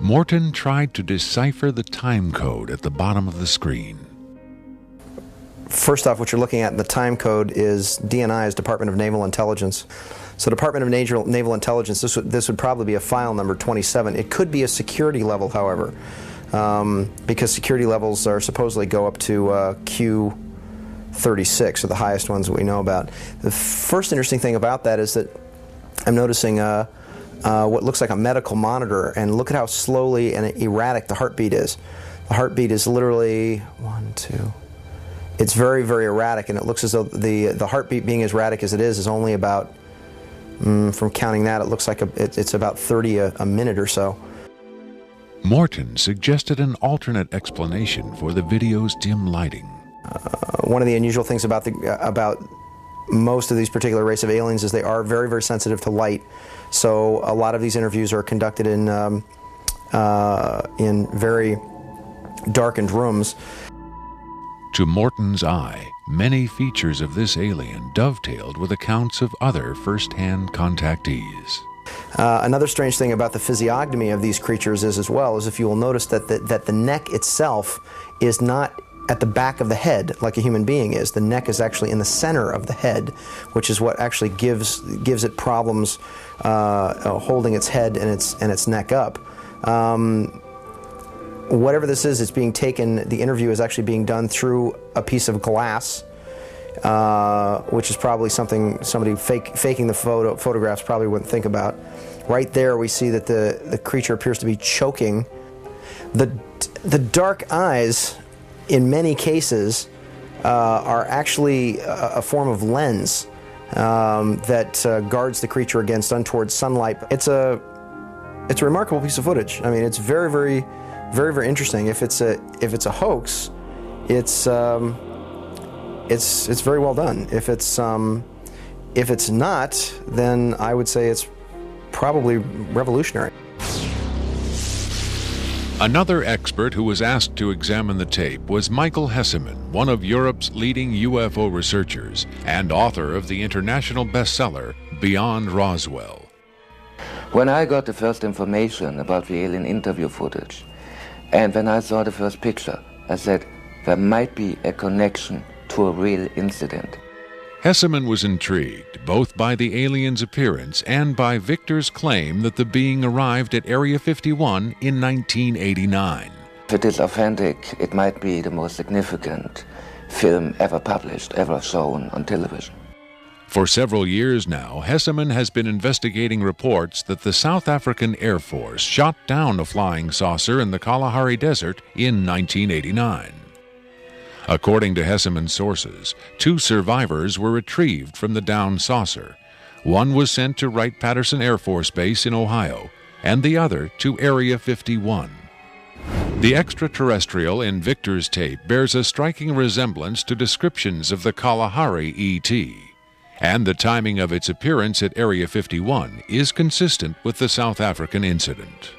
Morton tried to decipher the time code at the bottom of the screen. First off, what you're looking at in the time code is DNI, is Department of Naval Intelligence. So Department of Naval Intelligence, this would probably be a file number 27. It could be a security level, however, because security levels are supposedly go up to Q36, or the highest ones that we know about. The first interesting thing about that is that I'm noticing what looks like a medical monitor, and look at how slowly and erratic the heartbeat is. The heartbeat is literally 1, 2. It's very, very erratic, and it looks as though the heartbeat, being as erratic as it is only about, from counting that, it looks like it's about 30 a minute or so. Morton suggested an alternate explanation for the video's dim lighting. One of the unusual things about most of these particular race of aliens is they are very, very sensitive to light. So a lot of these interviews are conducted in very darkened rooms. To Morton's eye, many features of this alien dovetailed with accounts of other first-hand contactees. Another strange thing about the physiognomy of these creatures is, as well, is if you will notice that the neck itself is not at the back of the head like a human being is. The neck is actually in the center of the head, which is what actually gives it problems holding its head and its neck up. Whatever this is, it's being taken, the interview is actually being done through a piece of glass, which is probably something somebody faking the photographs probably wouldn't think about. Right there we see that the creature appears to be choking. The dark eyes, in many cases, are actually a form of lens that guards the creature against untoward sunlight. It's a remarkable piece of footage. I mean, it's very, very, very, very interesting. If it's a hoax, it's very well done. If it's not, then I would say it's probably revolutionary. Another expert who was asked to examine the tape was Michael Hesseman, one of Europe's leading UFO researchers and author of the international bestseller Beyond Roswell. When I got the first information about the alien interview footage, and when I saw the first picture, I said there might be a connection to a real incident. Hesseman was intrigued both by the alien's appearance and by Victor's claim that the being arrived at Area 51 in 1989. If it is authentic, it might be the most significant film ever published, ever shown on television. For several years now, Hesseman has been investigating reports that the South African Air Force shot down a flying saucer in the Kalahari Desert in 1989. According to Hesseman's sources, 2 survivors were retrieved from the downed saucer. One was sent to Wright-Patterson Air Force Base in Ohio, and the other to Area 51. The extraterrestrial in Victor's tape bears a striking resemblance to descriptions of the Kalahari ET, and the timing of its appearance at Area 51 is consistent with the South African incident.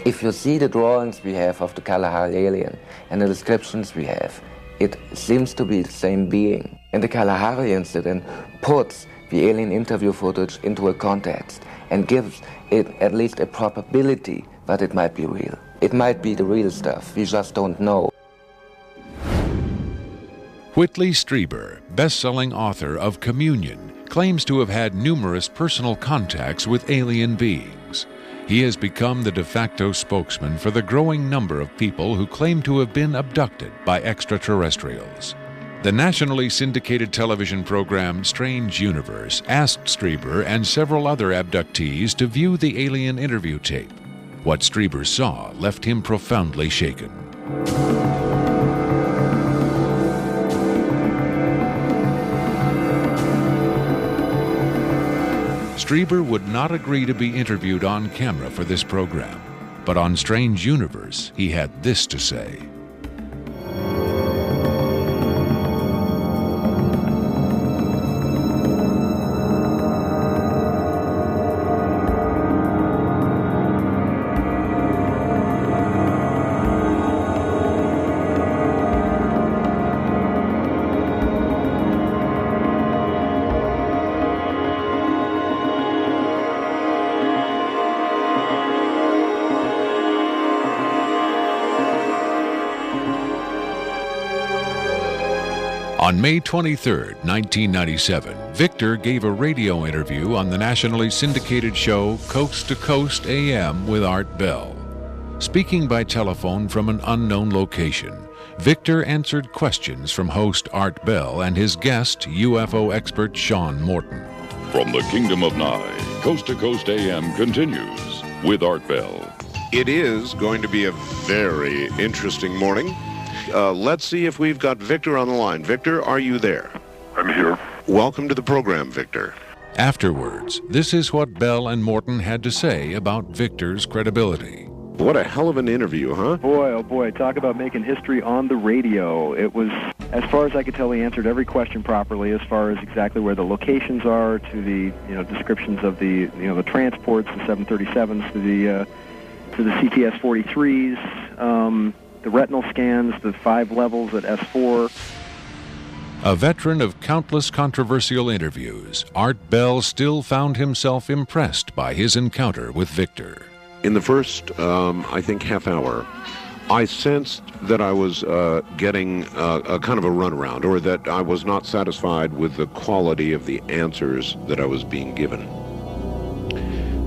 If you see the drawings we have of the Kalahari alien and the descriptions we have, it seems to be the same being. And the Kalahari incident puts the alien interview footage into a context and gives it at least a probability that it might be real. It might be the real stuff, we just don't know. Whitley Strieber, best-selling author of Communion, claims to have had numerous personal contacts with alien beings. He has become the de facto spokesman for the growing number of people who claim to have been abducted by extraterrestrials. The nationally syndicated television program Strange Universe asked Strieber and several other abductees to view the alien interview tape. What Strieber saw left him profoundly shaken. Strieber would not agree to be interviewed on camera for this program, but on Strange Universe, he had this to say. On May 23, 1997, Victor gave a radio interview on the nationally syndicated show Coast to Coast AM with Art Bell. Speaking by telephone from an unknown location, Victor answered questions from host Art Bell and his guest, UFO expert Sean Morton. From the Kingdom of Nye, Coast to Coast AM continues with Art Bell. It is going to be a very interesting morning. Let's see if we've got Victor on the line. Victor, are you there? I'm here. Welcome to the program, Victor. Afterwards, this is what Bell and Morton had to say about Victor's credibility. What a hell of an interview, huh? Boy, oh boy, talk about making history on the radio. It was, as far as I could tell, he answered every question properly as far as exactly where the locations are, to the descriptions of the the transports, the 737s, to the CTS-43s, the retinal scans, the 5 levels at S4. A veteran of countless controversial interviews, Art Bell still found himself impressed by his encounter with Victor. In the first, I think, half hour, I sensed that I was getting a kind of a runaround, or that I was not satisfied with the quality of the answers that I was being given.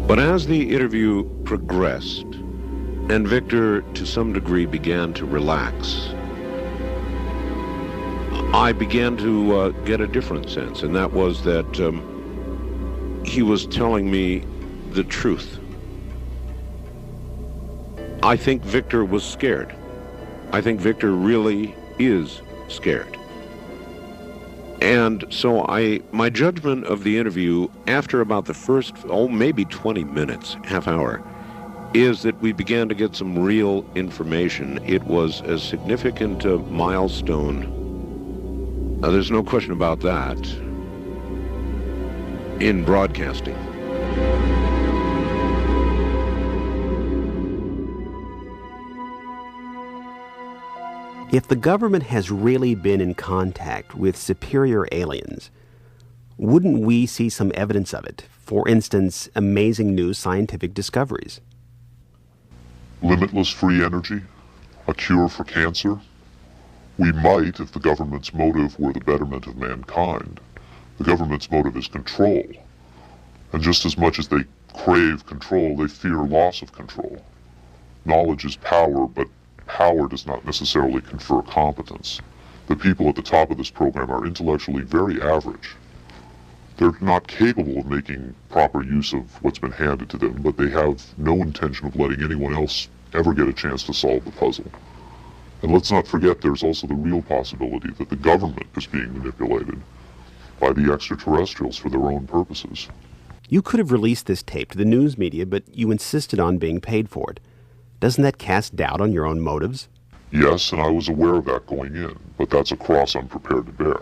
But as the interview progressed, and Victor, to some degree, began to relax, I began to get a different sense, and that was that he was telling me the truth. I think Victor was scared. I think Victor really is scared. And so my judgment of the interview after about the first, maybe 20 minutes, half hour, is that we began to get some real information. It was a significant milestone. There's no question about that in broadcasting. If the government has really been in contact with superior aliens, wouldn't we see some evidence of it? For instance, amazing new scientific discoveries. Limitless free energy? A cure for cancer? We might, if the government's motive were the betterment of mankind. The government's motive is control. And just as much as they crave control, they fear loss of control. Knowledge is power, but power does not necessarily confer competence. The people at the top of this program are intellectually very average. They're not capable of making proper use of what's been handed to them, but they have no intention of letting anyone else ever get a chance to solve the puzzle. And let's not forget there's also the real possibility that the government is being manipulated by the extraterrestrials for their own purposes. You could have released this tape to the news media, but you insisted on being paid for it. Doesn't that cast doubt on your own motives? Yes, and I was aware of that going in, but that's a cross I'm prepared to bear.